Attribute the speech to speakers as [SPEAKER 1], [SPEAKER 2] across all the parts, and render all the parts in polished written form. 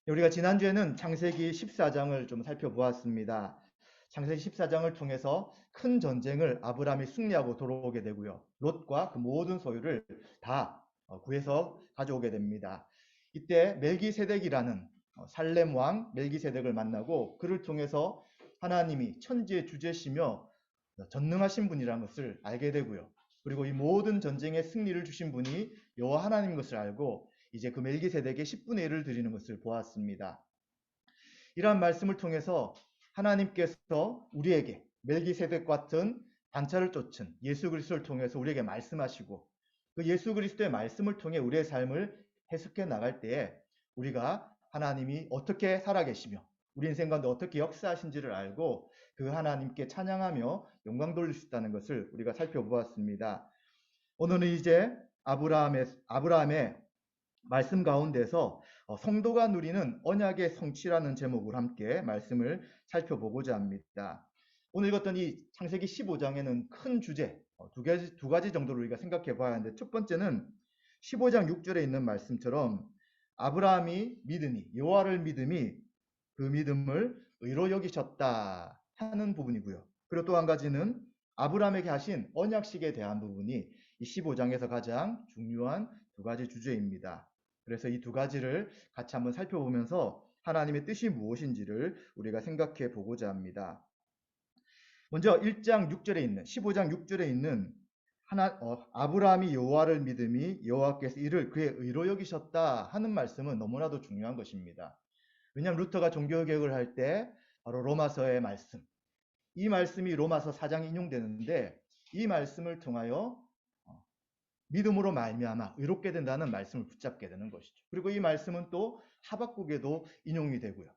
[SPEAKER 1] 우리가 지난주에는 창세기 14장을 좀 살펴보았습니다. 창세기 14장을 통해서 큰 전쟁을 아브라함이 승리하고 돌아오게 되고요. 롯과 그 모든 소유를 다 구해서 가져오게 됩니다. 이때 멜기세덱이라는 살렘 왕 멜기세덱을 만나고 그를 통해서 하나님이 천지의 주제시며 전능하신 분이라는 것을 알게 되고요. 그리고 이 모든 전쟁의 승리를 주신 분이 여호와 하나님인 것을 알고 이제 그 멜기세덱의 10분의 1을 드리는 것을 보았습니다. 이러한 말씀을 통해서 하나님께서 우리에게 멜기세덱 같은 반차를 쫓은 예수 그리스도를 통해서 우리에게 말씀하시고 그 예수 그리스도의 말씀을 통해 우리의 삶을 해석해 나갈 때에 우리가 하나님이 어떻게 살아계시며 우리 인생 가운데 어떻게 역사하신지를 알고 그 하나님께 찬양하며 영광 돌릴 수 있다는 것을 우리가 살펴보았습니다. 오늘은 이제 아브라함의 말씀 가운데서 성도가 누리는 언약의 성취라는 제목으로 함께 말씀을 살펴보고자 합니다. 오늘 읽었던 이 창세기 15장에는 큰 주제 두 가지 정도로 우리가 생각해 봐야 하는데, 첫 번째는 15장 6절에 있는 말씀처럼 아브라함이 믿음이 여호와를 믿음이 그 믿음을 의로 여기셨다 하는 부분이고요. 그리고 또 한 가지는 아브라함에게 하신 언약식에 대한 부분이 이 15장에서 가장 중요한 두 가지 주제입니다. 그래서 이 두 가지를 같이 한번 살펴보면서 하나님의 뜻이 무엇인지를 우리가 생각해 보고자 합니다. 먼저 1장 6절에 있는 15장 6절에 있는 아브라함이 여호와를 믿음이 여호와께서 이를 그의 의로 여기셨다 하는 말씀은 너무나도 중요한 것입니다. 왜냐하면 루터가 종교개혁을 할 때 바로 로마서의 말씀, 이 말씀이 로마서 4장에 인용되는데 이 말씀을 통하여 믿음으로 말미암아 의롭게 된다는 말씀을 붙잡게 되는 것이죠. 그리고 이 말씀은 또 하박국에도 인용이 되고요.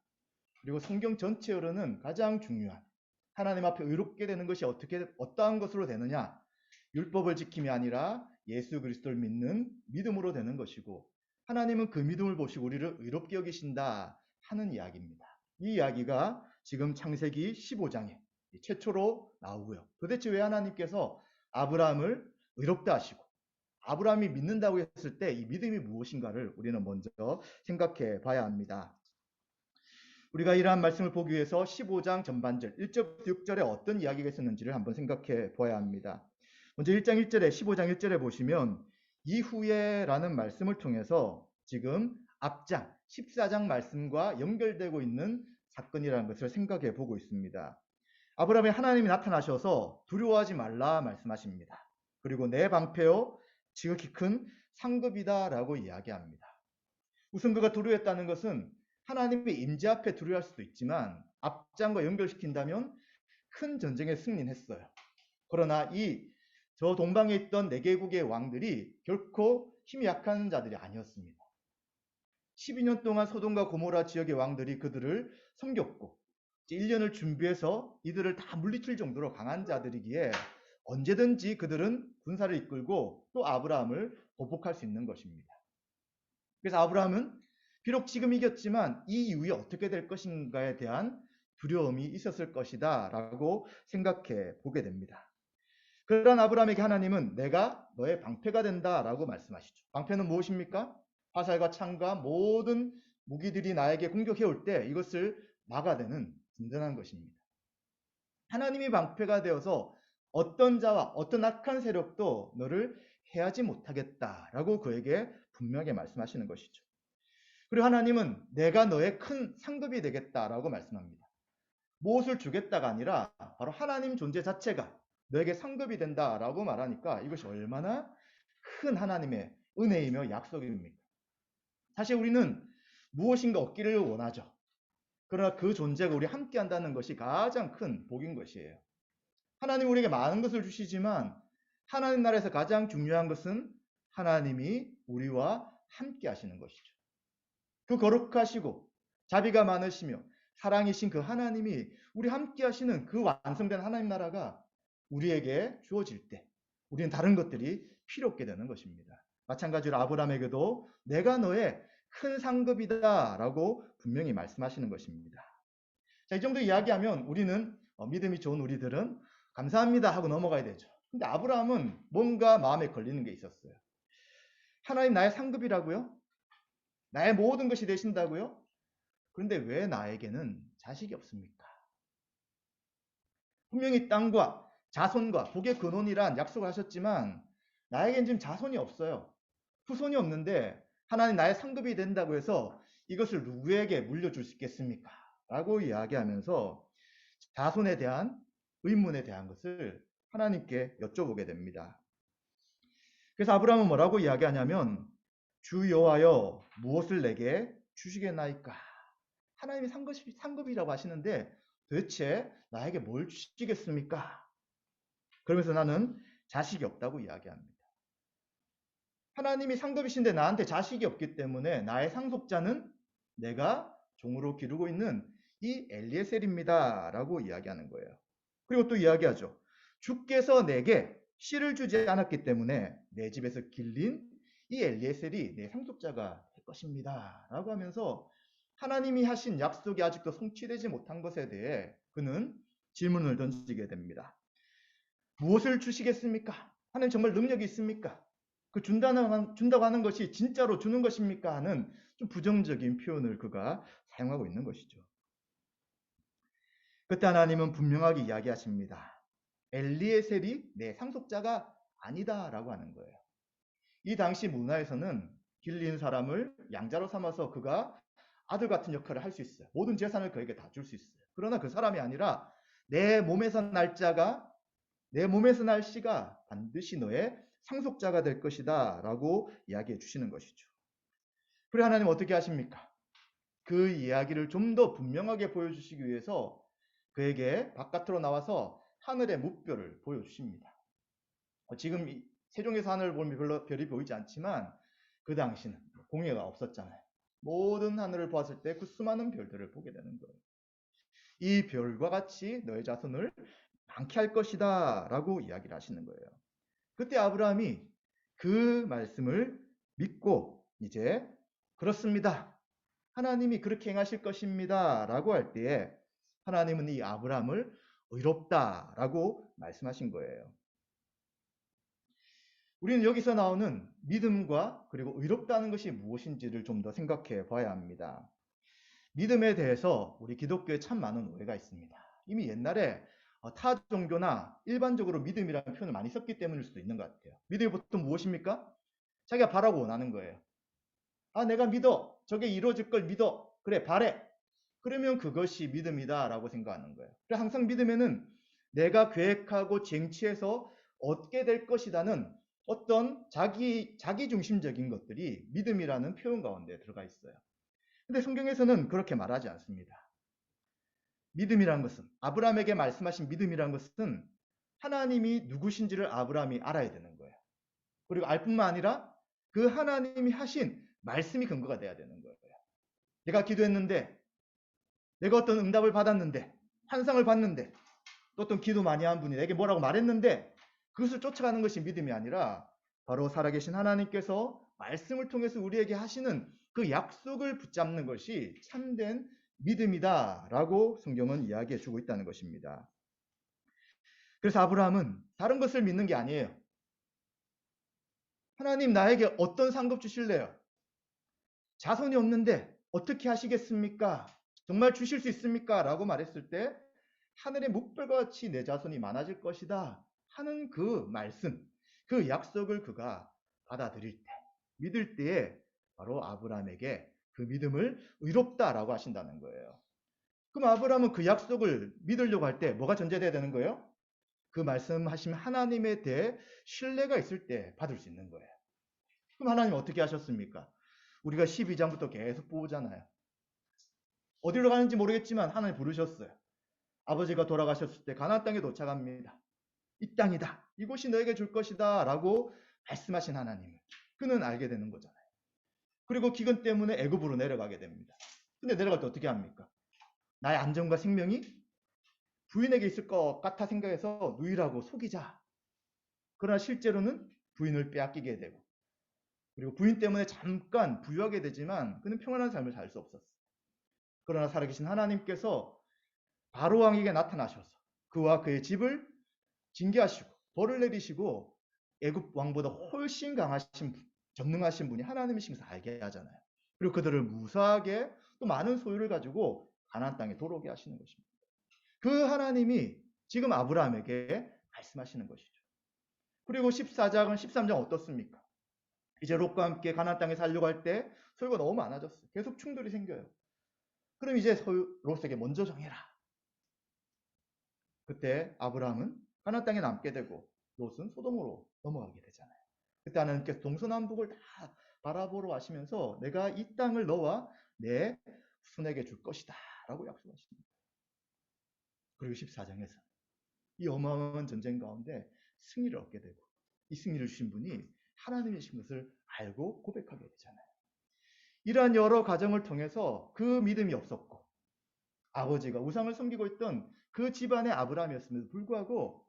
[SPEAKER 1] 그리고 성경 전체로는 가장 중요한 하나님 앞에 의롭게 되는 것이 어떠한 것으로 되느냐, 율법을 지킴이 아니라 예수 그리스도를 믿는 믿음으로 되는 것이고, 하나님은 그 믿음을 보시고 우리를 의롭게 여기신다 하는 이야기입니다. 이 이야기가 지금 창세기 15장에 최초로 나오고요. 도대체 왜 하나님께서 아브라함을 의롭다 하시고 아브라함이 믿는다고 했을 때 이 믿음이 무엇인가를 우리는 먼저 생각해 봐야 합니다. 우리가 이러한 말씀을 보기 위해서 15장 전반절 1절부터 6절에 어떤 이야기가 있었는지를 한번 생각해 봐야 합니다. 먼저 1장 1절에 15장 1절에 보시면 이후에 라는 말씀을 통해서 지금 앞장 14장 말씀과 연결되고 있는 사건이라는 것을 생각해 보고 있습니다. 아브라함에 하나님이 나타나셔서 두려워하지 말라 말씀하십니다. 그리고 내 방패요 지극히 큰 상급이다 라고 이야기합니다. 우선 그가 두려워했다는 것은 하나님의 임재 앞에 두려워할 수도 있지만 앞장과 연결시킨다면 큰 전쟁에 승리했어요. 그러나 저 동방에 있던 4개국의 왕들이 결코 힘이 약한 자들이 아니었습니다. 12년 동안 소돔과 고모라 지역의 왕들이 그들을 섬겼고 1년을 준비해서 이들을 다 물리칠 정도로 강한 자들이기에 언제든지 그들은 군사를 이끌고 또 아브라함을 보복할 수 있는 것입니다. 그래서 아브라함은 비록 지금 이겼지만 이 이후에 어떻게 될 것인가에 대한 두려움이 있었을 것이다 라고 생각해 보게 됩니다. 그러한 아브라함에게 하나님은 내가 너의 방패가 된다 라고 말씀하시죠. 방패는 무엇입니까? 화살과 창과 모든 무기들이 나에게 공격해 올 때 이것을 막아내는 든든한 것입니다. 하나님이 방패가 되어서 어떤 자와 어떤 악한 세력도 너를 해하지 못하겠다라고 그에게 분명하게 말씀하시는 것이죠. 그리고 하나님은 내가 너의 큰 상급이 되겠다라고 말씀합니다. 무엇을 주겠다가 아니라 바로 하나님 존재 자체가 너에게 상급이 된다라고 말하니까 이것이 얼마나 큰 하나님의 은혜이며 약속입니까? 사실 우리는 무엇인가 얻기를 원하죠. 그러나 그 존재가 우리 함께 한다는 것이 가장 큰 복인 것이에요. 하나님 우리에게 많은 것을 주시지만 하나님 나라에서 가장 중요한 것은 하나님이 우리와 함께 하시는 것이죠. 그 거룩하시고 자비가 많으시며 사랑이신 그 하나님이 우리 함께 하시는 그 완성된 하나님 나라가 우리에게 주어질 때 우리는 다른 것들이 필요 없게 되는 것입니다. 마찬가지로 아브라함에게도 내가 너의 큰 상급이다 라고 분명히 말씀하시는 것입니다. 자, 이 정도 이야기하면 우리는 믿음이 좋은 우리들은 감사합니다 하고 넘어가야 되죠. 근데 아브라함은 뭔가 마음에 걸리는 게 있었어요. 하나님 나의 상급이라고요? 나의 모든 것이 되신다고요? 그런데 왜 나에게는 자식이 없습니까? 분명히 땅과 자손과 복의 근원이란 약속을 하셨지만 나에겐 지금 자손이 없어요. 후손이 없는데 하나님 나의 상급이 된다고 해서 이것을 누구에게 물려줄 수 있겠습니까? 라고 이야기하면서 자손에 대한 의문에 대한 것을 하나님께 여쭤보게 됩니다. 그래서 아브라함은 뭐라고 이야기하냐면 주 여호와여 무엇을 내게 주시겠나이까? 하나님이 상급이라고 하시는데 도대체 나에게 뭘 주시겠습니까? 그러면서 나는 자식이 없다고 이야기합니다. 하나님이 상급이신데 나한테 자식이 없기 때문에 나의 상속자는 내가 종으로 기르고 있는 이 엘리에셀입니다. 라고 이야기하는 거예요. 그리고 또 이야기하죠. 주께서 내게 씨를 주지 않았기 때문에 내 집에서 길린 이 엘리에셀이 내 상속자가 될 것입니다. 라고 하면서 하나님이 하신 약속이 아직도 성취되지 못한 것에 대해 그는 질문을 던지게 됩니다. 무엇을 주시겠습니까? 하나님 정말 능력이 있습니까? 그 준다고 하는 것이 진짜로 주는 것입니까? 하는 좀 부정적인 표현을 그가 사용하고 있는 것이죠. 그때 하나님은 분명하게 이야기하십니다. 엘리에셀이 내 상속자가 아니다라고 하는 거예요. 이 당시 문화에서는 길린 사람을 양자로 삼아서 그가 아들 같은 역할을 할 수 있어요. 모든 재산을 그에게 다 줄 수 있어요. 그러나 그 사람이 아니라 내 몸에서 날 씨가 반드시 너의 상속자가 될 것이다 라고 이야기해 주시는 것이죠. 그래 하나님 어떻게 하십니까? 그 이야기를 좀 더 분명하게 보여주시기 위해서 그에게 바깥으로 나와서 하늘의 무별을 보여주십니다. 지금 세종에서 하늘을 보면 별로 별이 보이지 않지만 그 당시는 공해가 없었잖아요. 모든 하늘을 보았을 때 그 수많은 별들을 보게 되는 거예요. 이 별과 같이 너의 자손을 많게 할 것이다 라고 이야기를 하시는 거예요. 그때 아브라함이 그 말씀을 믿고 이제 그렇습니다. 하나님이 그렇게 행하실 것입니다. 라고 할 때에 하나님은 이 아브라함을 의롭다 라고 말씀하신 거예요. 우리는 여기서 나오는 믿음과 그리고 의롭다는 것이 무엇인지를 좀 더 생각해 봐야 합니다. 믿음에 대해서 우리 기독교에 참 많은 오해가 있습니다. 이미 옛날에 타 종교나 일반적으로 믿음이라는 표현을 많이 썼기 때문일 수도 있는 것 같아요. 믿음이 보통 무엇입니까? 자기가 바라고 원하는 거예요. 아, 내가 믿어. 저게 이루어질 걸 믿어. 그래, 바래. 그러면 그것이 믿음이다 라고 생각하는 거예요. 그래서 항상 믿음에는 내가 계획하고 쟁취해서 얻게 될 것이라는 어떤 자기 중심적인 것들이 믿음이라는 표현 가운데 들어가 있어요. 근데 성경에서는 그렇게 말하지 않습니다. 믿음이라는 것은, 아브라함에게 말씀하신 믿음이라는 것은 하나님이 누구신지를 아브라함이 알아야 되는 거예요. 그리고 알 뿐만 아니라 그 하나님이 하신 말씀이 근거가 돼야 되는 거예요. 내가 기도했는데, 내가 어떤 응답을 받았는데, 환상을 봤는데, 또 어떤 기도 많이 한 분이 내게 뭐라고 말했는데 그것을 쫓아가는 것이 믿음이 아니라 바로 살아계신 하나님께서 말씀을 통해서 우리에게 하시는 그 약속을 붙잡는 것이 참된 믿음이다 라고 성경은 이야기해 주고 있다는 것입니다. 그래서 아브라함은 다른 것을 믿는 게 아니에요. 하나님 나에게 어떤 상급 주실래요? 자손이 없는데 어떻게 하시겠습니까? 정말 주실 수 있습니까? 라고 말했을 때 하늘의 묵별과 같이 내 자손이 많아질 것이다 하는 그 말씀, 그 약속을 그가 받아들일 때, 믿을 때에 바로 아브라함에게 그 믿음을 의롭다라고 하신다는 거예요. 그럼 아브라함은 그 약속을 믿으려고 할 때 뭐가 전제돼야 되는 거예요? 그 말씀하신 하나님에 대해 신뢰가 있을 때 받을 수 있는 거예요. 그럼 하나님 어떻게 하셨습니까? 우리가 12장부터 계속 보잖아요. 어디로 가는지 모르겠지만 하나님 부르셨어요. 아버지가 돌아가셨을 때 가나안 땅에 도착합니다. 이 땅이다. 이곳이 너에게 줄 것이다. 라고 말씀하신 하나님을 그는 알게 되는 거잖아요. 그리고 기근 때문에 애굽으로 내려가게 됩니다. 근데 내려갈 때 어떻게 합니까? 나의 안전과 생명이 부인에게 있을 것 같아 생각해서 누이라고 속이자. 그러나 실제로는 부인을 빼앗기게 되고 그리고 부인 때문에 잠깐 부유하게 되지만 그는 평안한 삶을 살 수 없었어요. 그러나 살아계신 하나님께서 바로 왕에게 나타나셔서 그와 그의 집을 징계하시고 벌을 내리시고 애굽 왕보다 훨씬 강하신 전능하신 분이 하나님이신 것을 알게 하잖아요. 그리고 그들을 무사하게 또 많은 소유를 가지고 가나안 땅에 들어오게 하시는 것입니다. 그 하나님이 지금 아브라함에게 말씀하시는 것이죠. 그리고 14장, 13장 어떻습니까? 이제 롯과 함께 가나안 땅에 살려고 할 때 소유가 너무 많아졌어요. 계속 충돌이 생겨요. 그럼 이제 롯에게 먼저 정해라. 그때 아브라함은 가나안 땅에 남게 되고 롯은 소돔으로 넘어가게 되잖아요. 그때 하나님께서 동서남북을 다 바라보러 하시면서 내가 이 땅을 너와 내 후손에게 줄 것이다 라고 약속하십니다. 그리고 14장에서 이 어마어마한 전쟁 가운데 승리를 얻게 되고 이 승리를 주신 분이 하나님이신 것을 알고 고백하게 되잖아요. 이러한 여러 과정을 통해서 그 믿음이 없었고 아버지가 우상을 섬기고 있던 그 집안의 아브라함이었음에도 불구하고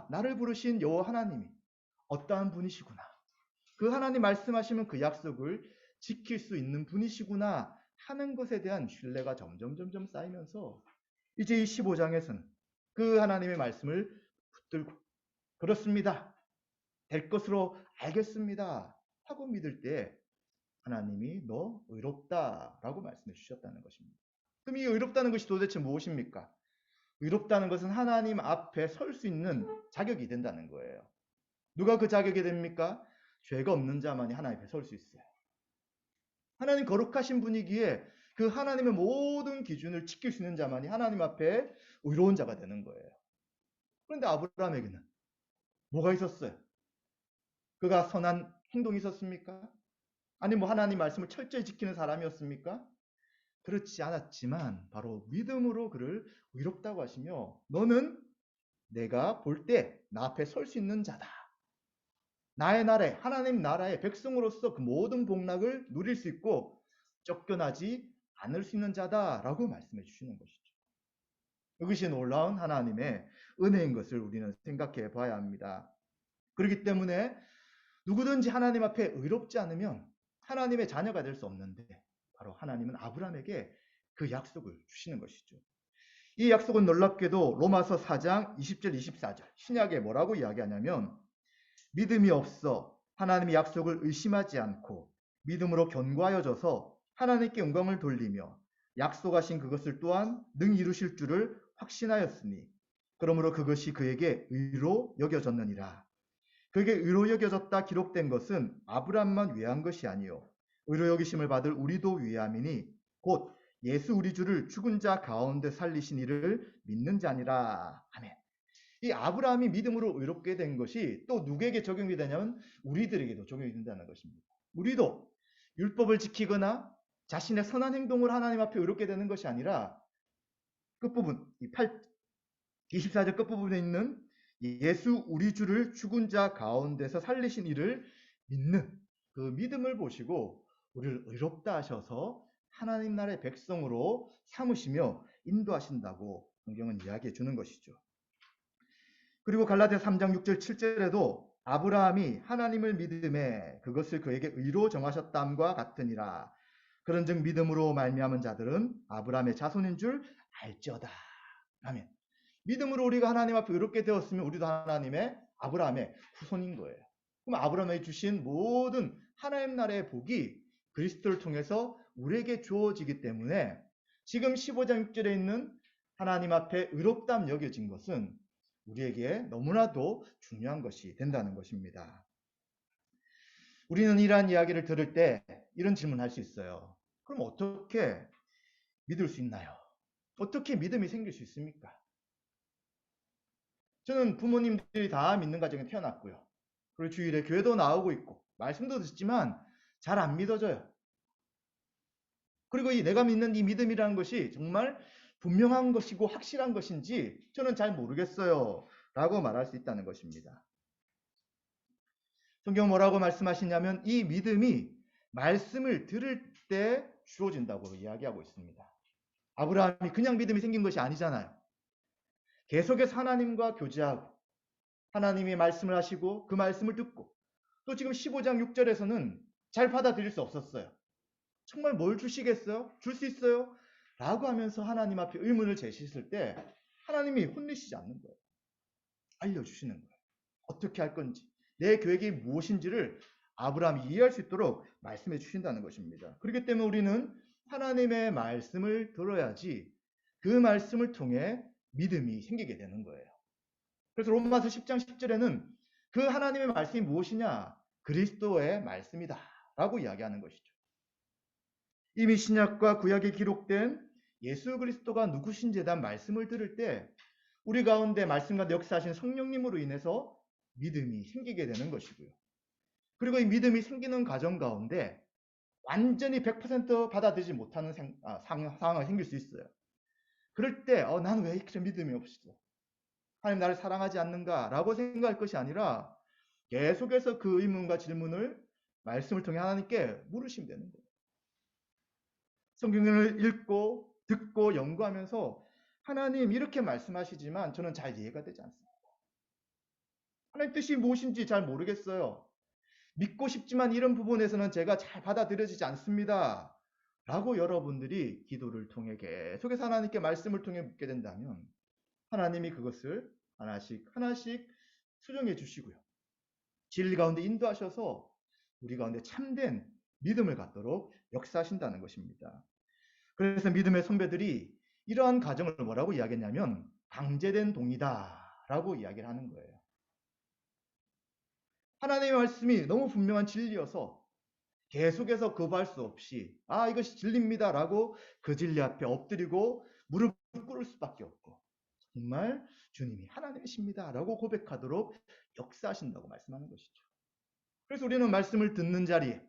[SPEAKER 1] 나를 부르신 여호와 하나님이 어떠한 분이시구나. 그 하나님 말씀하시면 그 약속을 지킬 수 있는 분이시구나 하는 것에 대한 신뢰가 점점 쌓이면서 이제 이 15장에서는 그 하나님의 말씀을 붙들고 그렇습니다. 될 것으로 알겠습니다. 하고 믿을 때 하나님이 너 의롭다라고 말씀해 주셨다는 것입니다. 그럼 이 의롭다는 것이 도대체 무엇입니까? 의롭다는 것은 하나님 앞에 설 수 있는 자격이 된다는 거예요. 누가 그 자격이 됩니까? 죄가 없는 자만이 하나님 앞에 설 수 있어요. 하나님 거룩하신 분이기에 그 하나님의 모든 기준을 지킬 수 있는 자만이 하나님 앞에 의로운 자가 되는 거예요. 그런데 아브라함에게는 뭐가 있었어요? 그가 선한 행동이 있었습니까? 아니 하나님 말씀을 철저히 지키는 사람이었습니까? 그렇지 않았지만 바로 믿음으로 그를 의롭다고 하시며 너는 내가 볼 때 나 앞에 설 수 있는 자다. 나의 나라에 하나님 나라의 백성으로서 그 모든 복락을 누릴 수 있고 쫓겨나지 않을 수 있는 자다라고 말씀해 주시는 것이죠. 이것이 놀라운 하나님의 은혜인 것을 우리는 생각해 봐야 합니다. 그렇기 때문에 누구든지 하나님 앞에 의롭지 않으면 하나님의 자녀가 될 수 없는데 바로 하나님은 아브라함에게 그 약속을 주시는 것이죠. 이 약속은 놀랍게도 로마서 4장 20절 24절 신약에 뭐라고 이야기하냐면 믿음이 없어 하나님의 약속을 의심하지 않고 믿음으로 견고하여져서 하나님께 영광을 돌리며 약속하신 그것을 또한 능 이루실 줄을 확신하였으니 그러므로 그것이 그에게 의로 여겨졌느니라. 그에게 의로 여겨졌다 기록된 것은 아브라함만 위한 것이 아니요 의로 여기심을 받을 우리도 위함이니 곧 예수 우리 주를 죽은 자 가운데 살리신 이를 믿는 자니라. 아멘. 이 아브라함이 믿음으로 의롭게 된 것이 또 누구에게 적용이 되냐면 우리들에게도 적용이 된다는 것입니다. 우리도 율법을 지키거나 자신의 선한 행동을 하나님 앞에 의롭게 되는 것이 아니라 끝부분 24절 끝부분에 있는 예수 우리 주를 죽은 자 가운데서 살리신 이를 믿는 그 믿음을 보시고 우리를 의롭다 하셔서 하나님 나라의 백성으로 삼으시며 인도하신다고 성경은 이야기해 주는 것이죠. 그리고 갈라디아 3장 6절 7절에도 아브라함이 하나님을 믿음에 그것을 그에게 의로 정하셨담과 같으니라. 그런즉 믿음으로 말미암은 자들은 아브라함의 자손인 줄 알지어다. 아멘. 믿음으로 우리가 하나님 앞에 의롭게 되었으면 우리도 하나님의 아브라함의 후손인 거예요. 그럼 아브라함이 주신 모든 하나님 나라의 복이 그리스도를 통해서 우리에게 주어지기 때문에 지금 15장 6절에 있는 하나님 앞에 의롭다함 여겨진 것은 우리에게 너무나도 중요한 것이 된다는 것입니다. 우리는 이러한 이야기를 들을 때 이런 질문을 할 수 있어요. 그럼 어떻게 믿을 수 있나요? 어떻게 믿음이 생길 수 있습니까? 저는 부모님들이 다 믿는 가정에 태어났고요. 그리고 주일에 교회도 나오고 있고 말씀도 듣지만 잘 안 믿어져요. 그리고 내가 믿는 이 믿음이라는 것이 정말 분명한 것이고 확실한 것인지 저는 잘 모르겠어요. 라고 말할 수 있다는 것입니다. 성경 뭐라고 말씀하시냐면 이 믿음이 말씀을 들을 때 주어진다고 이야기하고 있습니다. 아브라함이 그냥 믿음이 생긴 것이 아니잖아요. 계속해서 하나님과 교제하고 하나님이 말씀을 하시고 그 말씀을 듣고 또 지금 15장 6절에서는 잘 받아들일 수 없었어요. 정말 뭘 주시겠어요? 줄 수 있어요? 라고 하면서 하나님 앞에 의문을 제시했을 때 하나님이 혼내시지 않는 거예요. 알려주시는 거예요. 어떻게 할 건지 내 계획이 무엇인지를 아브라함이 이해할 수 있도록 말씀해 주신다는 것입니다. 그렇기 때문에 우리는 하나님의 말씀을 들어야지 그 말씀을 통해 믿음이 생기게 되는 거예요. 그래서 로마서 10장 10절에는 그 하나님의 말씀이 무엇이냐? 그리스도의 말씀이다 라고 이야기하는 것이죠. 이미 신약과 구약에 기록된 예수 그리스도가 누구신지에 대한 말씀을 들을 때 우리 가운데 말씀과 역사하신 성령님으로 인해서 믿음이 생기게 되는 것이고요. 그리고 이 믿음이 생기는 과정 가운데 완전히 100% 받아들이지 못하는 상황이 생길 수 있어요. 그럴 때 나는 왜 이렇게 믿음이 없어? 하나님 나를 사랑하지 않는가? 라고 생각할 것이 아니라 계속해서 그 의문과 질문을 말씀을 통해 하나님께 물으시면 되는 거예요. 성경을 읽고 듣고 연구하면서 하나님 이렇게 말씀하시지만 저는 잘 이해가 되지 않습니다. 하나님 뜻이 무엇인지 잘 모르겠어요. 믿고 싶지만 이런 부분에서는 제가 잘 받아들여지지 않습니다. 라고 여러분들이 기도를 통해 계속해서 하나님께 말씀을 통해 묻게 된다면 하나님이 그것을 하나씩 하나씩 수정해 주시고요. 진리 가운데 인도하셔서 우리 가운데 참된 믿음을 갖도록 역사하신다는 것입니다. 그래서 믿음의 선배들이 이러한 과정을 뭐라고 이야기했냐면 방제된 동이다 라고 이야기를 하는 거예요. 하나님의 말씀이 너무 분명한 진리여서 계속해서 거부할 수 없이 이것이 진리입니다 라고 그 진리 앞에 엎드리고 무릎 꿇을 수밖에 없고 정말 주님이 하나님이십니다 라고 고백하도록 역사하신다고 말씀하는 것이죠. 그래서 우리는 말씀을 듣는 자리에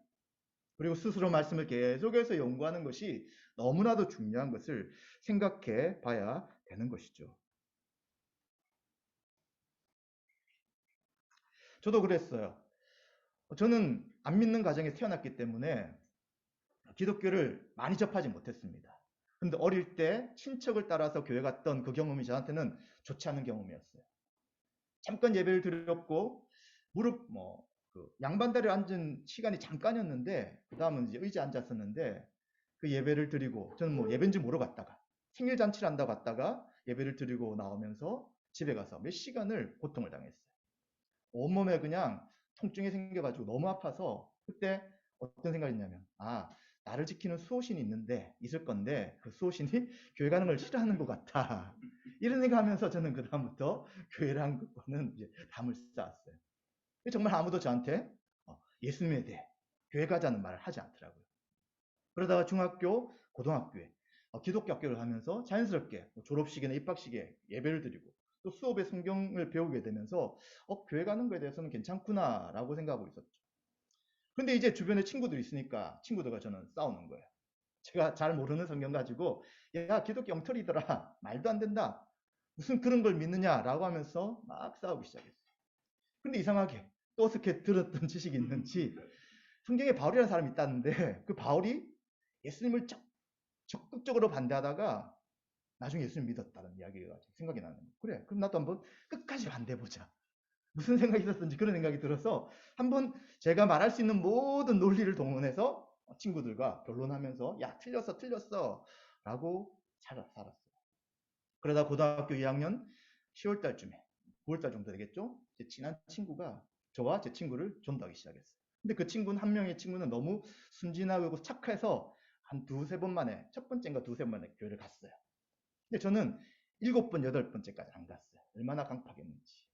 [SPEAKER 1] 그리고 스스로 말씀을 계속해서 연구하는 것이 너무나도 중요한 것을 생각해 봐야 되는 것이죠. 저도 그랬어요. 저는 안 믿는 가정에 태어났기 때문에 기독교를 많이 접하지 못했습니다. 근데 어릴 때 친척을 따라서 교회 갔던 그 경험이 저한테는 좋지 않은 경험이었어요. 잠깐 예배를 드렸고 무릎 양반다리를 앉은 시간이 잠깐이었는데 그 다음은 이제 의자에 앉았었는데 그 예배를 드리고 저는 예배인지 모르고 갔다가 생일 잔치를 한다고 갔다가 예배를 드리고 나오면서 집에 가서 몇 시간을 고통을 당했어요. 온몸에 그냥 통증이 생겨가지고 너무 아파서 그때 어떤 생각이 있냐면 나를 지키는 수호신이 있을 건데 그 수호신이 교회 가는 걸 싫어하는 것 같아. 이런 생각하면서 저는 그 다음부터 교회를 한 것과는 이제 담을 쌓았어요. 정말 아무도 저한테 예수님에 대해 교회 가자는 말을 하지 않더라고요. 그러다가 중학교, 고등학교에 기독교 학교를 하면서 자연스럽게 졸업식이나 입학식에 예배를 드리고 또 수업에 성경을 배우게 되면서 교회 가는 거에 대해서는 괜찮구나 라고 생각하고 있었죠. 근데 이제 주변에 친구들이 있으니까 친구들과 저는 싸우는 거예요. 제가 잘 모르는 성경 가지고 야 기독교 엉터리더라 말도 안 된다 무슨 그런 걸 믿느냐라고 하면서 막 싸우기 시작했어요. 근데 이상하게 또 어떻게 들었던 지식이 있는지 성경에 바울이라는 사람이 있다는데 그 바울이 예수님을 적극적으로 반대하다가 나중에 예수님 믿었다는 이야기가 생각이 나는 거예요. 그래 그럼 나도 한번 끝까지 반대해보자. 무슨 생각이 있었던지 그런 생각이 들어서 한번 제가 말할 수 있는 모든 논리를 동원해서 친구들과 결론하면서 야 틀렸어 라고 살았어요. 그러다 고등학교 2학년 10월달쯤에 9월달 정도 되겠죠? 제 친한 친구가 저와 제 친구를 전도하기 시작했어요. 근데 그 친구는 한 명의 친구는 너무 순진하고 착해서 한 두세 번 만에 첫 번째인가 두세 번 만에 교회를 갔어요. 근데 저는 7번, 8번째까지 안 갔어요. 얼마나 강팍했는지.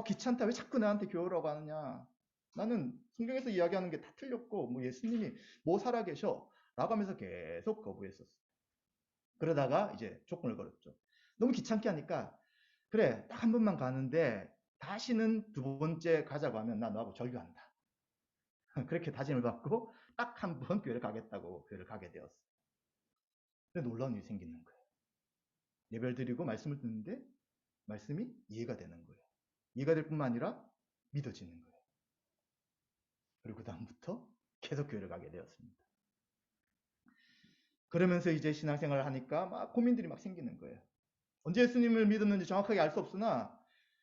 [SPEAKER 1] 귀찮다. 왜 자꾸 나한테 교회라고 하느냐. 나는 성경에서 이야기하는 게 다 틀렸고 예수님이 살아계셔 라고 하면서 계속 거부했었어요. 그러다가 이제 조건을 걸었죠. 너무 귀찮게 하니까 그래 딱 한 번만 가는데 다시는 두 번째 가자고 하면 나 너하고 절교한다. 그렇게 다짐을 받고 딱 한 번 교회를 가겠다고 교회를 가게 되었어요. 근데 놀라운 일이 생기는 거예요. 예배를 드리고 말씀을 듣는데 말씀이 이해가 되는 거예요. 이해가 될 뿐만 아니라 믿어지는 거예요. 그리고 그 다음부터 계속 교회를 가게 되었습니다. 그러면서 이제 신앙생활을 하니까 막 고민들이 막 생기는 거예요. 언제 예수님을 믿었는지 정확하게 알 수 없으나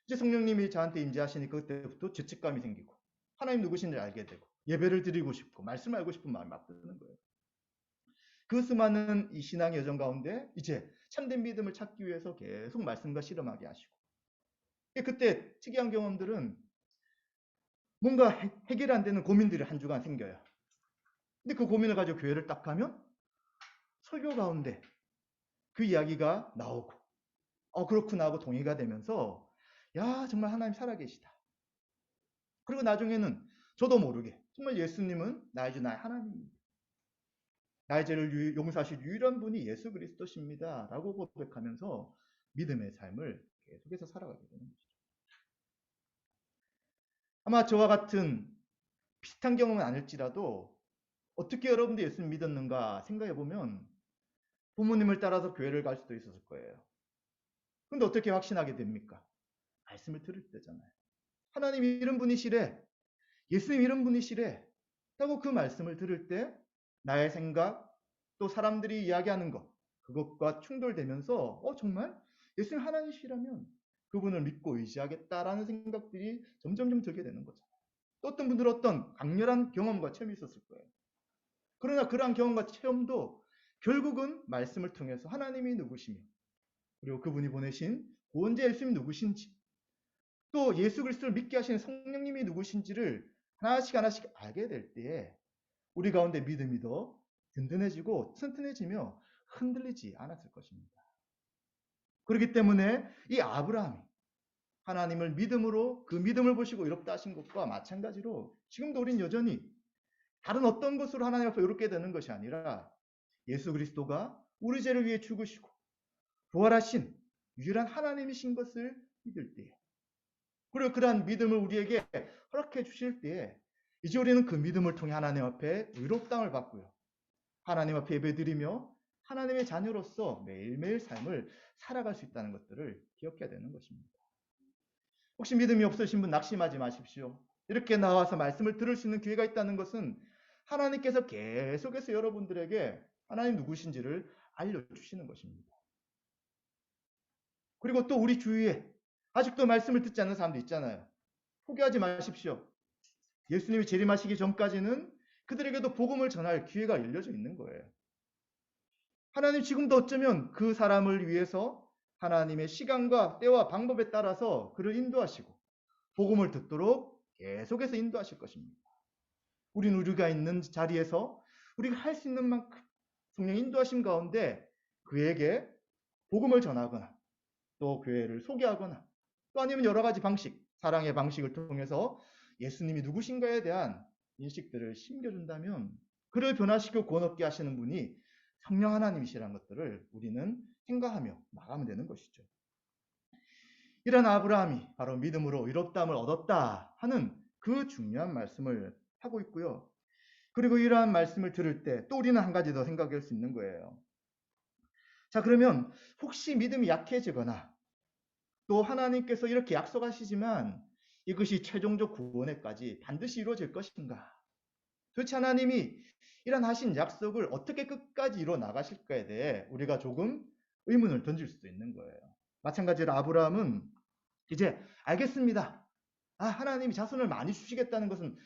[SPEAKER 1] 이제 성령님이 저한테 임재하시니 그때부터 죄책감이 생기고 하나님 누구신지 알게 되고 예배를 드리고 싶고 말씀을 알고 싶은 마음이 막 드는 거예요. 그 수많은 이 신앙의 여정 가운데 이제 참된 믿음을 찾기 위해서 계속 말씀과 실험하게 하시고 그때 특이한 경험들은 뭔가 해결 안 되는 고민들이 한 주간 생겨요. 근데 그 고민을 가지고 교회를 딱 가면 설교 가운데 그 이야기가 나오고 그렇구나 하고 동의가 되면서 야 정말 하나님 살아계시다. 그리고 나중에는 저도 모르게 정말 예수님은 나의 주 나의 하나님입니다. 나의 죄를 용서하실 유일한 분이 예수 그리스도십니다. 라고 고백하면서 믿음의 삶을 계속해서 살아가게 되는 것이죠. 아마 저와 같은 비슷한 경험은 아닐지라도 어떻게 여러분들이 예수님 믿었는가 생각해 보면 부모님을 따라서 교회를 갈 수도 있었을 거예요. 근데 어떻게 확신하게 됩니까? 말씀을 들을 때잖아요. 하나님 이런 분이시래. 예수님 이런 분이시래. 라고 그 말씀을 들을 때 나의 생각 또 사람들이 이야기하는 것 그것과 충돌되면서 정말 예수님 하나님이시라면 그분을 믿고 의지하겠다라는 생각들이 점점 들게 되는 거죠. 또 어떤 분들은 어떤 강렬한 경험과 체험이 있었을 거예요. 그러나 그러한 경험과 체험도 결국은 말씀을 통해서 하나님이 누구시며 그리고 그분이 보내신 구원자 예수님이 누구신지 또 예수 그리스도를 믿게 하시는 성령님이 누구신지를 하나씩 하나씩 알게 될 때에 우리 가운데 믿음이 더 든든해지고 튼튼해지며 흔들리지 않았을 것입니다. 그렇기 때문에 이 아브라함이 하나님을 믿음으로 그 믿음을 보시고 의롭다 하신 것과 마찬가지로 지금도 우린 여전히 다른 어떤 것으로 하나님 앞에 의롭게 되는 것이 아니라 예수 그리스도가 우리 죄를 위해 죽으시고 부활하신 유일한 하나님이신 것을 믿을 때에 그리고 그러한 믿음을 우리에게 허락해 주실 때에 이제 우리는 그 믿음을 통해 하나님 앞에 의롭다함을 받고요. 하나님 앞에 예배드리며 하나님의 자녀로서 매일매일 삶을 살아갈 수 있다는 것들을 기억해야 되는 것입니다. 혹시 믿음이 없으신 분 낙심하지 마십시오. 이렇게 나와서 말씀을 들을 수 있는 기회가 있다는 것은 하나님께서 계속해서 여러분들에게 하나님 누구신지를 알려주시는 것입니다. 그리고 또 우리 주위에 아직도 말씀을 듣지 않는 사람도 있잖아요. 포기하지 마십시오. 예수님이 재림하시기 전까지는 그들에게도 복음을 전할 기회가 열려져 있는 거예요. 하나님 지금도 어쩌면 그 사람을 위해서 하나님의 시간과 때와 방법에 따라서 그를 인도하시고 복음을 듣도록 계속해서 인도하실 것입니다. 우리는 우리가 있는 자리에서 우리가 할 수 있는 만큼 성령 인도하심 가운데 그에게 복음을 전하거나 또 교회를 소개하거나 또 아니면 여러 가지 방식, 사랑의 방식을 통해서 예수님이 누구신가에 대한 인식들을 심겨준다면 그를 변화시키고 구원 얻게 하시는 분이 성령 하나님이시라는 것들을 우리는 생각하며 나가면 되는 것이죠. 이런 아브라함이 바로 믿음으로 의롭다함을 얻었다 하는 그 중요한 말씀을 하고 있고요. 그리고 이러한 말씀을 들을 때 또 우리는 한 가지 더 생각할 수 있는 거예요. 자, 그러면 혹시 믿음이 약해지거나 또 하나님께서 이렇게 약속하시지만 이것이 최종적 구원에까지 반드시 이루어질 것인가? 도대체 하나님이 이런 하신 약속을 어떻게 끝까지 이루어 나가실까에 대해 우리가 조금 의문을 던질 수도 있는 거예요. 마찬가지로 아브라함은 이제 알겠습니다. 하나님이 자손을 많이 주시겠다는 것은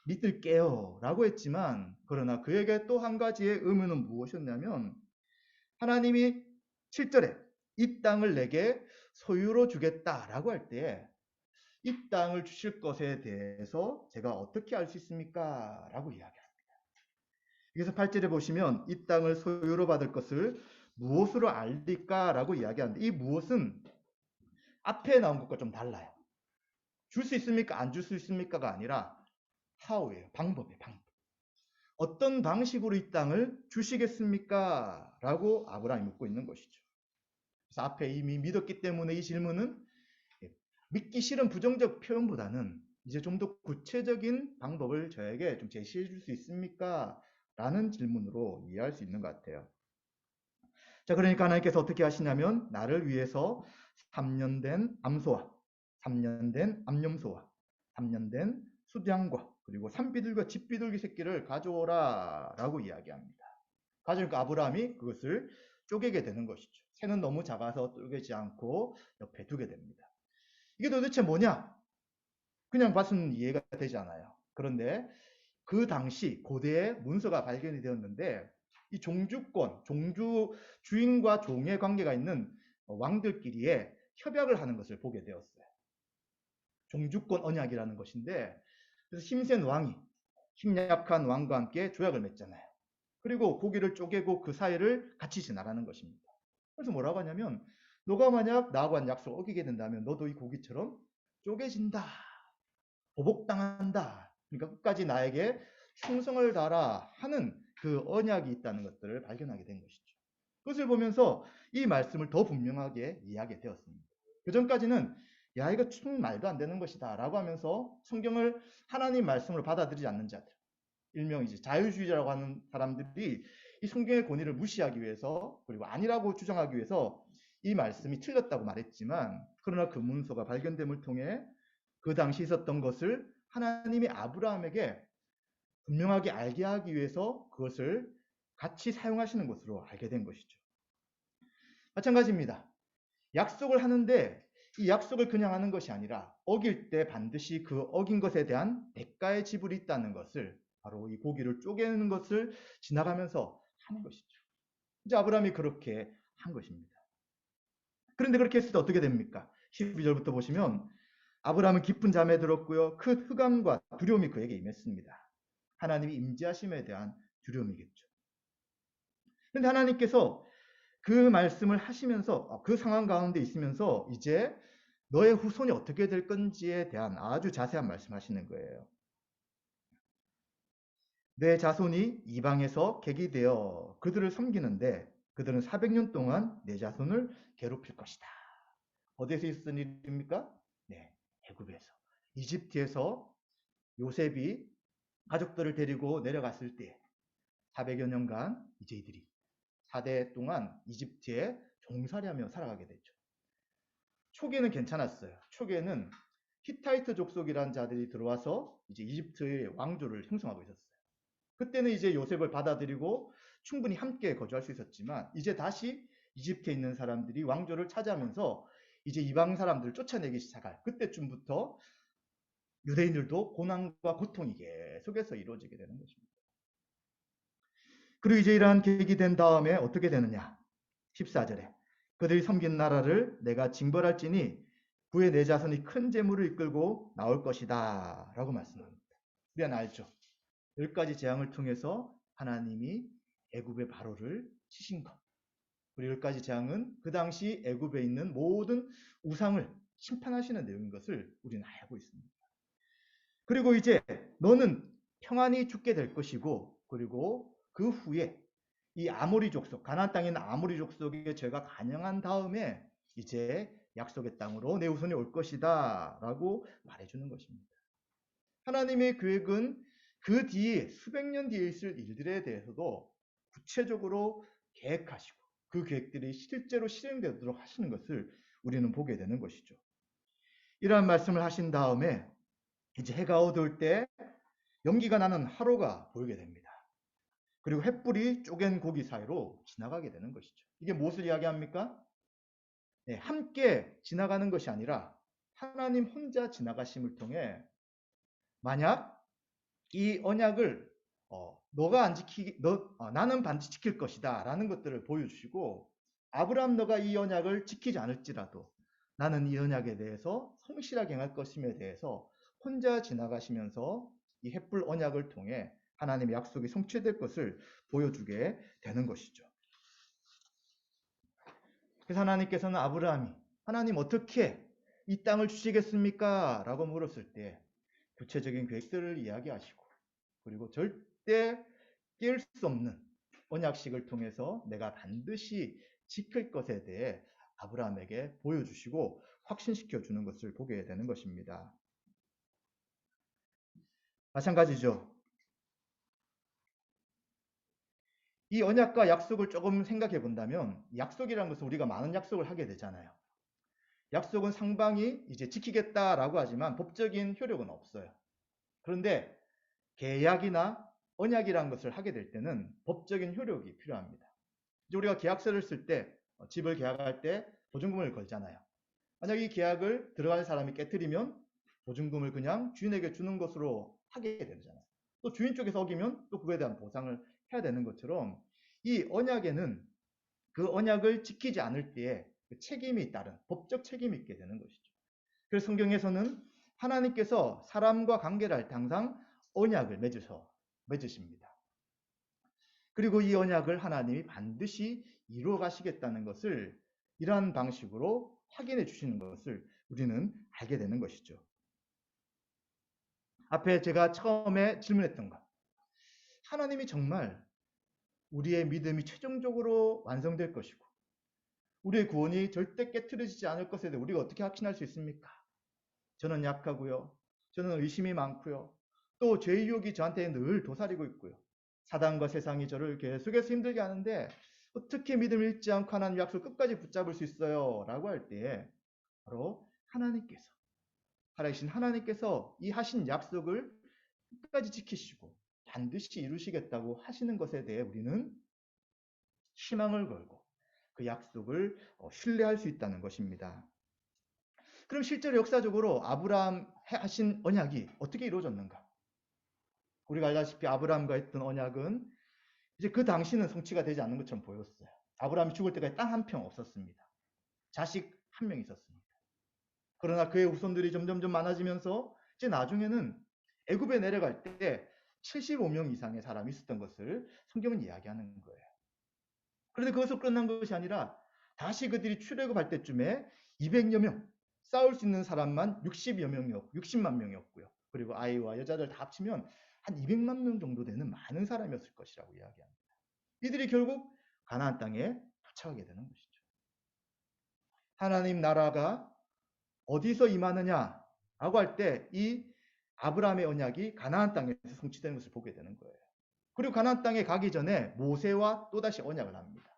[SPEAKER 1] 믿을게요 라고 했지만 그러나 그에게 또 한 가지의 의문은 무엇이었냐면 하나님이 7절에 이 땅을 내게 소유로 주겠다라고 할 때 이 땅을 주실 것에 대해서 제가 어떻게 알 수 있습니까? 라고 이야기합니다. 그래서 8절에 보시면 이 땅을 소유로 받을 것을 무엇으로 알리까? 라고 이야기하는데 이 무엇은 앞에 나온 것과 좀 달라요. 줄 수 있습니까? 안 줄 수 있습니까가 아니라 how예요. 방법이에요. 방법. 어떤 방식으로 이 땅을 주시겠습니까? 라고 아브라함이 묻고 있는 것이죠. 그래서 앞에 이미 믿었기 때문에 이 질문은 믿기 싫은 부정적 표현보다는 이제 좀 더 구체적인 방법을 저에게 좀 제시해 줄 수 있습니까? 라는 질문으로 이해할 수 있는 것 같아요. 자, 그러니까 하나님께서 어떻게 하시냐면 나를 위해서 3년 된 암소와 3년 된 암염소와 3년 된 수양과 그리고 산비둘기와 집비둘기 새끼를 가져오라 라고 이야기합니다. 가져오니까 아브라함이 그것을 쪼개게 되는 것이죠. 새는 너무 작아서 쪼개지 않고 옆에 두게 됩니다. 이게 도대체 뭐냐? 그냥 봐서는 이해가 되지 않아요. 그런데 그 당시 고대에 문서가 발견이 되었는데 이 종주권, 주인과 종의 관계가 있는 왕들끼리의 협약을 하는 것을 보게 되었어요. 종주권 언약이라는 것인데 그래서 힘센 왕이 힘 약한 왕과 함께 조약을 맺잖아요. 그리고 고기를 쪼개고 그 사이를 같이 지나라는 것입니다. 그래서 뭐라고 하냐면 너가 만약 나하고 한 약속을 어기게 된다면 너도 이 고기처럼 쪼개진다. 보복당한다. 그러니까 끝까지 나에게 충성을 다하라 하는 그 언약이 있다는 것들을 발견하게 된 것이죠. 그것을 보면서 이 말씀을 더 분명하게 이해하게 되었습니다. 그 전까지는 야 이거 참 말도 안 되는 것이다 라고 하면서 성경을 하나님 말씀으로 받아들이지 않는 자들, 일명 이제 자유주의자라고 하는 사람들이 이 성경의 권위를 무시하기 위해서 그리고 아니라고 주장하기 위해서 이 말씀이 틀렸다고 말했지만, 그러나 그 문서가 발견됨을 통해 그 당시 있었던 것을 하나님이 아브라함에게 분명하게 알게 하기 위해서 그것을 같이 사용하시는 것으로 알게 된 것이죠. 마찬가지입니다. 약속을 하는데 이 약속을 그냥 하는 것이 아니라 어길 때 반드시 그 어긴 것에 대한 대가의 지불이 있다는 것을, 바로 이 고기를 쪼개는 것을 지나가면서 하는 것이죠. 이제 아브라함이 그렇게 한 것입니다. 그런데 그렇게 했을 때 어떻게 됩니까? 12절부터 보시면 아브라함은 깊은 잠에 들었고요. 큰 흑암과 두려움이 그에게 임했습니다. 하나님이 임재하심에 대한 두려움이겠죠. 그런데 하나님께서 그 말씀을 하시면서 그 상황 가운데 있으면서 이제 너의 후손이 어떻게 될 건지에 대한 아주 자세한 말씀하시는 거예요. 내 자손이 이방에서 객이 되어 그들을 섬기는데 그들은 400년 동안 내 자손을 괴롭힐 것이다. 어디에서 있었던 일입니까? 네, 애굽에서. 이집트에서 요셉이 가족들을 데리고 내려갔을 때 400여 년간 이제 이들이 4대 동안 이집트에 종살이하며 살아가게 되죠. 초기에는 괜찮았어요. 초기에는 히타이트 족속이라는 자들이 들어와서 이제 이집트의 왕조를 형성하고 있었어요. 그때는 이제 요셉을 받아들이고 충분히 함께 거주할 수 있었지만 이제 다시 이집트에 있는 사람들이 왕조를 차지하면서 이제 이방 사람들을 쫓아내기 시작할 그때쯤부터 유대인들도 고난과 고통이 계속해서 이루어지게 되는 것입니다. 그리고 이제 이러한 계획이 된 다음에 어떻게 되느냐? 14절에 그들이 섬긴 나라를 내가 징벌할지니 후에 내 자손이 큰 재물을 이끌고 나올 것이다 라고 말씀합니다. 우리는 알죠. 10가지 재앙을 통해서 하나님이 애굽의 바로를 치신 것. 그리고 10가지 재앙은 그 당시 애굽에 있는 모든 우상을 심판하시는 내용인 것을 우리는 알고 있습니다. 그리고 이제 너는 평안히 죽게 될 것이고, 그리고 그 후에 이 아모리 족속, 가나안 땅에 있는 아모리 족속의 죄가 간영한 다음에 이제 약속의 땅으로 내 후손이 올 것이다 라고 말해주는 것입니다. 하나님의 계획은 그 뒤에 수백 년 뒤에 있을 일들에 대해서도 구체적으로 계획하시고 그 계획들이 실제로 실행되도록 하시는 것을 우리는 보게 되는 것이죠. 이러한 말씀을 하신 다음에 이제 해가 어두울 때 연기가 나는 화로가 보이게 됩니다. 그리고 횃불이 쪼갠 고기 사이로 지나가게 되는 것이죠. 이게 무엇을 이야기합니까? 네, 함께 지나가는 것이 아니라 하나님 혼자 지나가심을 통해 만약 이 언약을 너가 안 지키기, 나는 반드시 지킬 것이다 라는 것들을 보여주시고, 아브라함 너가 이 언약을 지키지 않을지라도 나는 이 언약에 대해서 성실하게 행할 것임에 대해서 혼자 지나가시면서 이 횃불 언약을 통해 하나님의 약속이 성취될 것을 보여주게 되는 것이죠. 그래서 하나님께서는 아브라함이 하나님 어떻게 이 땅을 주시겠습니까? 라고 물었을 때 구체적인 계획들을 이야기하시고, 그리고 절대 깰 수 없는 언약식을 통해서 내가 반드시 지킬 것에 대해 아브라함에게 보여주시고 확신시켜 주는 것을 보게 되는 것입니다. 마찬가지죠. 이 언약과 약속을 조금 생각해 본다면, 약속이라는 것은 우리가 많은 약속을 하게 되잖아요. 약속은 상방이 이제 지키겠다라고 하지만 법적인 효력은 없어요. 그런데 계약이나 언약이라는 것을 하게 될 때는 법적인 효력이 필요합니다. 이제 우리가 계약서를 쓸 때, 집을 계약할 때 보증금을 걸잖아요. 만약 이 계약을 들어갈 사람이 깨뜨리면 보증금을 그냥 주인에게 주는 것으로 하게 되잖아요. 또 주인 쪽에서 어기면 또 그거에 대한 보상을 해야 되는 것처럼 이 언약에는 그 언약을 지키지 않을 때에 그 책임이 따른 법적 책임이 있게 되는 것이죠. 그래서 성경에서는 하나님께서 사람과 관계를 할 때 항상 언약을 맺으십니다. 그리고 이 언약을 하나님이 반드시 이루어 가시겠다는 것을 이러한 방식으로 확인해 주시는 것을 우리는 알게 되는 것이죠. 앞에 제가 처음에 질문했던 것. 하나님이 정말 우리의 믿음이 최종적으로 완성될 것이고 우리의 구원이 절대 깨트려지지 않을 것에 대해 우리가 어떻게 확신할 수 있습니까? 저는 약하고요. 저는 의심이 많고요. 또 죄의 유혹이 저한테 늘 도사리고 있고요. 사단과 세상이 저를 계속해서 힘들게 하는데 어떻게 믿음을 잃지 않고 하나님 약속 끝까지 붙잡을 수 있어요? 라고 할 때에 바로 하나님께서 살아계신 하나님께서 이 하신 약속을 끝까지 지키시고 반드시 이루시겠다고 하시는 것에 대해 우리는 희망을 걸고 그 약속을 신뢰할 수 있다는 것입니다. 그럼 실제로 역사적으로 아브라함 하신 언약이 어떻게 이루어졌는가? 우리가 알다시피 아브라함과 했던 언약은 이제 그 당시는 성취가 되지 않는 것처럼 보였어요. 아브라함이 죽을 때까지 땅 한 평 없었습니다. 자식 한 명 있었습니다. 그러나 그의 후손들이 점점점 많아지면서 이제 나중에는 애굽에 내려갈 때 75명 이상의 사람이 있었던 것을 성경은 이야기하는 거예요. 그런데 그것으로 끝난 것이 아니라 다시 그들이 출애굽할 때쯤에 200여 명, 싸울 수 있는 사람만 60여 명이었고 60만 명이었고요. 그리고 아이와 여자들 다 합치면 한 200만 명 정도 되는 많은 사람이었을 것이라고 이야기합니다. 이들이 결국 가나안 땅에 도착하게 되는 것이죠. 하나님 나라가 어디서 임하느냐라고 할 때 이 아브라함의 언약이 가나안 땅에서 성취되는 것을 보게 되는 거예요. 그리고 가나안 땅에 가기 전에 모세와 또다시 언약을 합니다.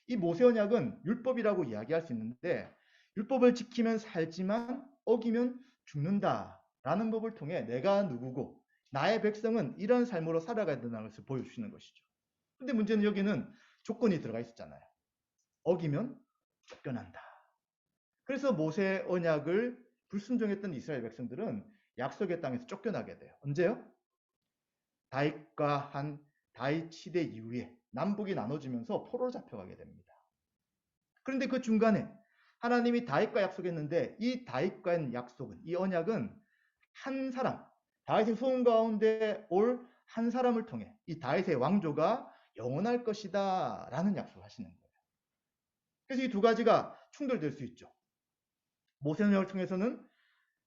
[SPEAKER 1] 이 모세 언약은 율법이라고 이야기할 수 있는데 율법을 지키면 살지만 어기면 죽는다라는 법을 통해 내가 누구고 나의 백성은 이런 삶으로 살아가야 된다는 것을 보여주시는 것이죠. 근데 문제는 여기는 조건이 들어가 있었잖아요. 어기면 쫓겨난다. 그래서 모세 언약을 불순종했던 이스라엘 백성들은 약속의 땅에서 쫓겨나게 돼요. 언제요? 다윗과 한 다윗 시대 이후에 남북이 나눠지면서 포로로 잡혀가게 됩니다. 그런데 그 중간에 하나님이 다윗과 약속했는데 이 다윗과의 약속은 이 언약은 한 사람 다윗의 소원 가운데 올 한 사람을 통해 이 다윗의 왕조가 영원할 것이다 라는 약속을 하시는 거예요. 그래서 이 두 가지가 충돌될 수 있죠. 모세 언약을 통해서는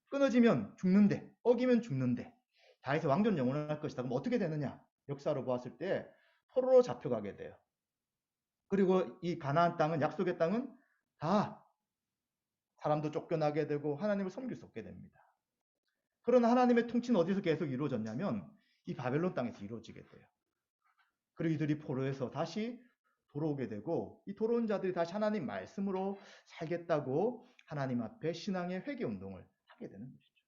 [SPEAKER 1] 끊어지면 죽는데 어기면 죽는데 다윗의 왕조는 영원할 것이다. 그럼 어떻게 되느냐? 역사로 보았을 때 포로로 잡혀가게 돼요. 그리고 이 가나안 땅은 약속의 땅은 다 사람도 쫓겨나게 되고 하나님을 섬길 수 없게 됩니다. 그러나 하나님의 통치는 어디서 계속 이루어졌냐면 이 바벨론 땅에서 이루어지게 돼요. 그리고 이들이 포로에서 다시 돌아오게 되고 이 돌아온 자들이 다시 하나님 말씀으로 살겠다고 하나님 앞에 신앙의 회개 운동을 하게 되는 것이죠.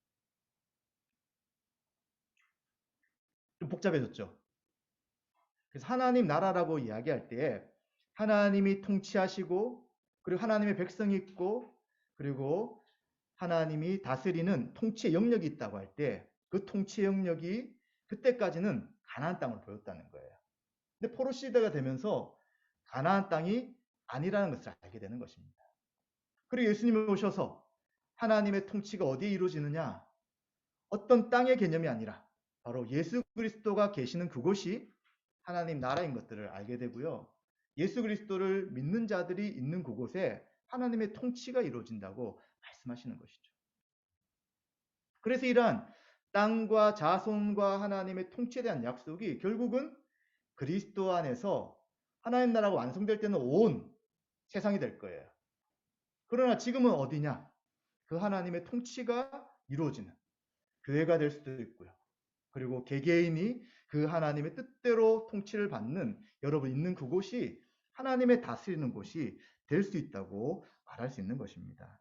[SPEAKER 1] 좀 복잡해졌죠. 그래서 하나님 나라라고 이야기할 때 하나님이 통치하시고 그리고 하나님의 백성이 있고 그리고 하나님이 다스리는 통치의 영역이 있다고 할 때 그 통치의 영역이 그때까지는 가나안 땅으로 보였다는 거예요. 근데 포로 시대가 되면서 가나안 땅이 아니라는 것을 알게 되는 것입니다. 그리고 예수님이 오셔서 하나님의 통치가 어디에 이루어지느냐? 어떤 땅의 개념이 아니라 바로 예수 그리스도가 계시는 그곳이 하나님 나라인 것들을 알게 되고요. 예수 그리스도를 믿는 자들이 있는 그곳에 하나님의 통치가 이루어진다고 말씀하시는 것이죠. 그래서 이러한 땅과 자손과 하나님의 통치에 대한 약속이 결국은 그리스도 안에서 하나님 나라가 완성될 때는 온 세상이 될 거예요. 그러나 지금은 어디냐? 그 하나님의 통치가 이루어지는 교회가 될 수도 있고요. 그리고 개개인이 그 하나님의 뜻대로 통치를 받는 여러분 있는 그곳이 하나님의 다스리는 곳이 될 수 있다고 말할 수 있는 것입니다.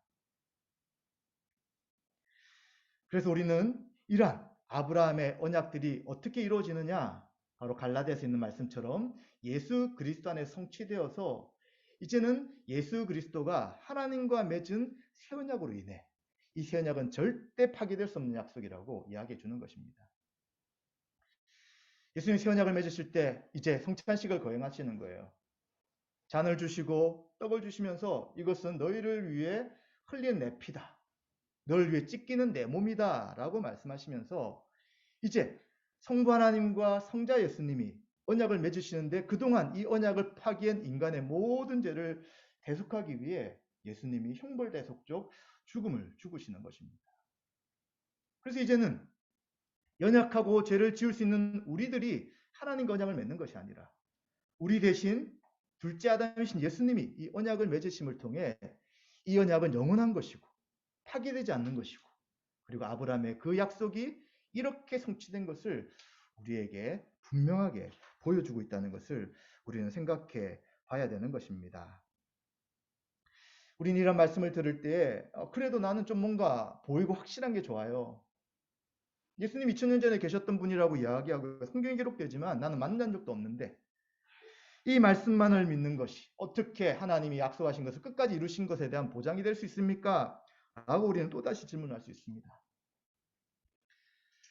[SPEAKER 1] 그래서 우리는 이러한 아브라함의 언약들이 어떻게 이루어지느냐? 바로 갈라디아서 있는 말씀처럼 예수 그리스도 안에 성취되어서 이제는 예수 그리스도가 하나님과 맺은 새 언약으로 인해 이 새 언약은 절대 파기될 수 없는 약속이라고 이야기해 주는 것입니다. 예수님 새 언약을 맺으실 때 이제 성찬식을 거행하시는 거예요. 잔을 주시고 떡을 주시면서 이것은 너희를 위해 흘린 내 피다. 너를 위해 찢기는 내 몸이다 라고 말씀하시면서 이제 성부 하나님과 성자 예수님이 언약을 맺으시는데 그동안 이 언약을 파기한 인간의 모든 죄를 대속하기 위해 예수님이 형벌대속적 죽음을 죽으시는 것입니다. 그래서 이제는 연약하고 죄를 지을 수 있는 우리들이 하나님과 언약을 맺는 것이 아니라 우리 대신 둘째 아담이신 예수님이 이 언약을 맺으심을 통해 이 언약은 영원한 것이고 파괴되지 않는 것이고 그리고 아브라함의 그 약속이 이렇게 성취된 것을 우리에게 분명하게 보여주고 있다는 것을 우리는 생각해 봐야 되는 것입니다. 우리는 이런 말씀을 들을 때 그래도 나는 좀 뭔가 보이고 확실한 게 좋아요. 예수님 2000년 전에 계셨던 분이라고 이야기하고 성경에 기록되지만 나는 만난 적도 없는데 이 말씀만을 믿는 것이 어떻게 하나님이 약속하신 것을 끝까지 이루신 것에 대한 보장이 될 수 있습니까? 라고 우리는 또다시 질문할 수 있습니다.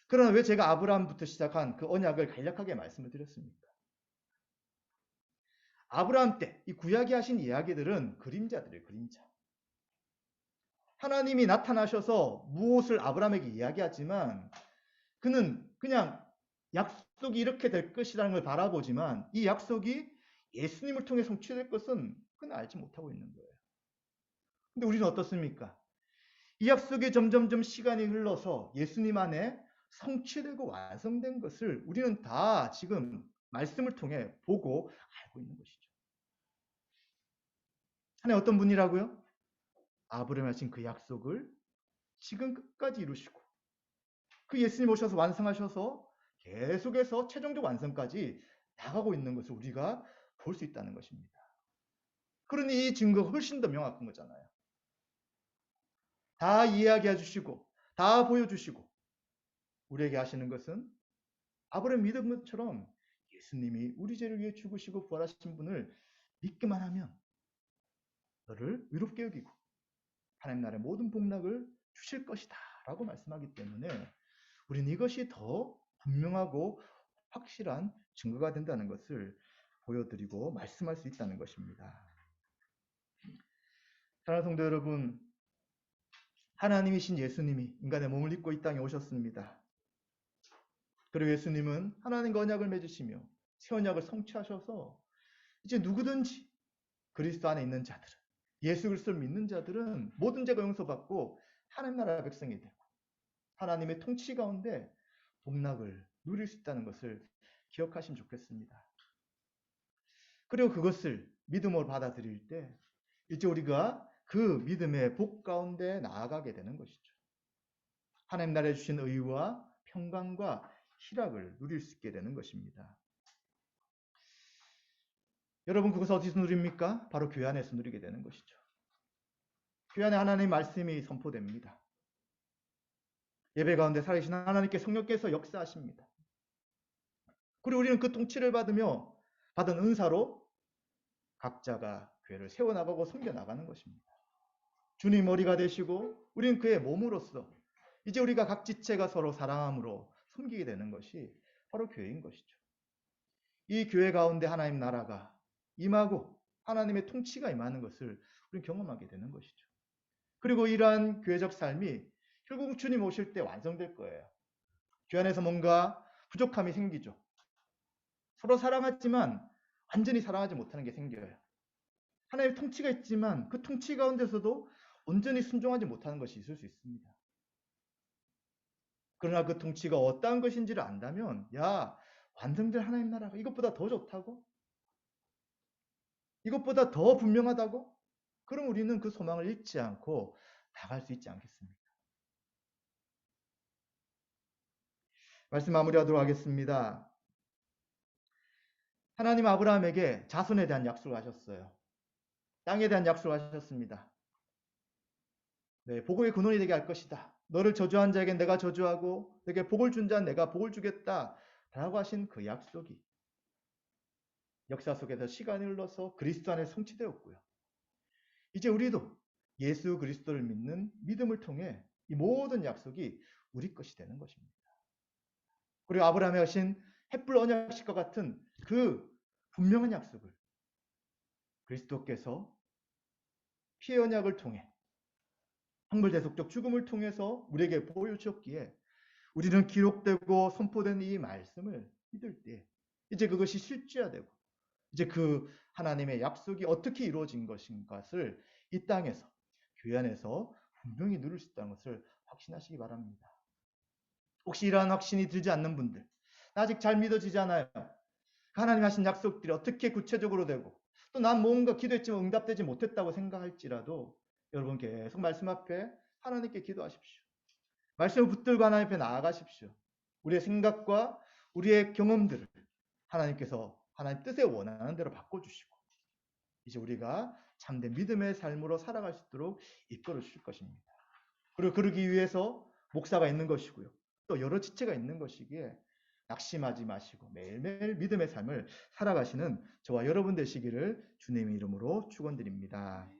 [SPEAKER 1] 그러나 왜 제가 아브라함부터 시작한 그 언약을 간략하게 말씀을 드렸습니까? 아브라함 때 이 구약이 하신 이야기들은 그림자들이에요. 그림자. 하나님이 나타나셔서 무엇을 아브라함에게 이야기하지만 그는 그냥 약속이 이렇게 될 것이라는 걸 바라보지만 이 약속이 예수님을 통해 성취될 것은 그는 알지 못하고 있는 거예요. 근데 우리는 어떻습니까? 이 약속이 점점점 시간이 흘러서 예수님 안에 성취되고 완성된 것을 우리는 다 지금 말씀을 통해 보고 알고 있는 것이죠. 하나님 어떤 분이라고요? 아브라함이 하신 그 약속을 지금 끝까지 이루시고 그 예수님 오셔서 완성하셔서 계속해서 최종적 완성까지 나가고 있는 것을 우리가 볼 수 있다는 것입니다. 그러니 이 증거가 훨씬 더 명확한 거잖아요. 다 이야기해 주시고 다 보여주시고 우리에게 하시는 것은 아브라함 믿은 것처럼 예수님이 우리 죄를 위해 죽으시고 부활하신 분을 믿기만 하면 너를 의롭게 여기고 하나님 나라의 모든 복락을 주실 것이다 라고 말씀하기 때문에 우리는 이것이 더 분명하고 확실한 증거가 된다는 것을 보여드리고 말씀할 수 있다는 것입니다. 사랑하는 성도 여러분, 하나님이신 예수님이 인간의 몸을 입고 이 땅에 오셨습니다. 그리고 예수님은 하나님과 언약을 맺으시며 새 언약을 성취하셔서 이제 누구든지 그리스도 안에 있는 자들은 예수 그리스도를 믿는 자들은 모든 죄가 용서받고 하나님 나라의 백성이 되고 하나님의 통치 가운데 복락을 누릴 수 있다는 것을 기억하시면 좋겠습니다. 그리고 그것을 믿음으로 받아들일 때 이제 우리가 그 믿음의 복 가운데 나아가게 되는 것이죠. 하나님 나라에 주신 의와 평강과 희락을 누릴 수 있게 되는 것입니다. 여러분 그것을 어디서 누립니까? 바로 교회 안에서 누리게 되는 것이죠. 교회 안에 하나님의 말씀이 선포됩니다. 예배 가운데 살아계신 하나님께 성령께서 역사하십니다. 그리고 우리는 그 통치를 받으며 받은 은사로 각자가 교회를 세워나가고 섬겨나가는 것입니다. 주님 머리가 되시고 우리는 그의 몸으로서 이제 우리가 각 지체가 서로 사랑함으로 섬기게 되는 것이 바로 교회인 것이죠. 이 교회 가운데 하나님 나라가 임하고 하나님의 통치가 임하는 것을 우리는 경험하게 되는 것이죠. 그리고 이러한 교회적 삶이 결국 주님 오실 때 완성될 거예요. 교회 안에서 뭔가 부족함이 생기죠. 서로 사랑하지만 완전히 사랑하지 못하는 게 생겨요. 하나님의 통치가 있지만 그 통치 가운데서도 온전히 순종하지 못하는 것이 있을 수 있습니다. 그러나 그 통치가 어떠한 것인지를 안다면 야, 완성될 하나님 나라가 이것보다 더 좋다고? 이것보다 더 분명하다고? 그럼 우리는 그 소망을 잃지 않고 나갈 수 있지 않겠습니까? 말씀 마무리하도록 하겠습니다. 하나님 아브라함에게 자손에 대한 약속을 하셨어요. 땅에 대한 약속을 하셨습니다. 네, 복의 근원이 되게 할 것이다. 너를 저주한 자에게 내가 저주하고 내게 복을 준 자는 내가 복을 주겠다. 라고 하신 그 약속이 역사 속에서 시간이 흘러서 그리스도 안에 성취되었고요. 이제 우리도 예수 그리스도를 믿는 믿음을 통해 이 모든 약속이 우리 것이 되는 것입니다. 그리고 아브라함이 하신 햇불 언약식과 같은 그 분명한 약속을 그리스도께서 피의 언약을 통해 형벌대속적 죽음을 통해서 우리에게 보여주었기에 우리는 기록되고 선포된 이 말씀을 믿을 때 이제 그것이 실제화되고 이제 그 하나님의 약속이 어떻게 이루어진 것을 이 땅에서 교회 안에서 분명히 누릴 수 있다는 것을 확신하시기 바랍니다. 혹시 이러한 확신이 들지 않는 분들, 아직 잘 믿어지지 않아요. 하나님 하신 약속들이 어떻게 구체적으로 되고 또 난 뭔가 기도했지만 응답되지 못했다고 생각할지라도 여러분 계속 말씀 앞에 하나님께 기도하십시오. 말씀을 붙들고 하나님 앞에 나아가십시오. 우리의 생각과 우리의 경험들을 하나님께서 하나님 뜻에 원하는 대로 바꿔주시고 이제 우리가 참된 믿음의 삶으로 살아갈 수 있도록 이끌어 주실 것입니다. 그리고 그러기 위해서 목사가 있는 것이고요. 또 여러 지체가 있는 것이기에 낙심하지 마시고 매일매일 믿음의 삶을 살아가시는 저와 여러분 되시기를 주님의 이름으로 축원드립니다.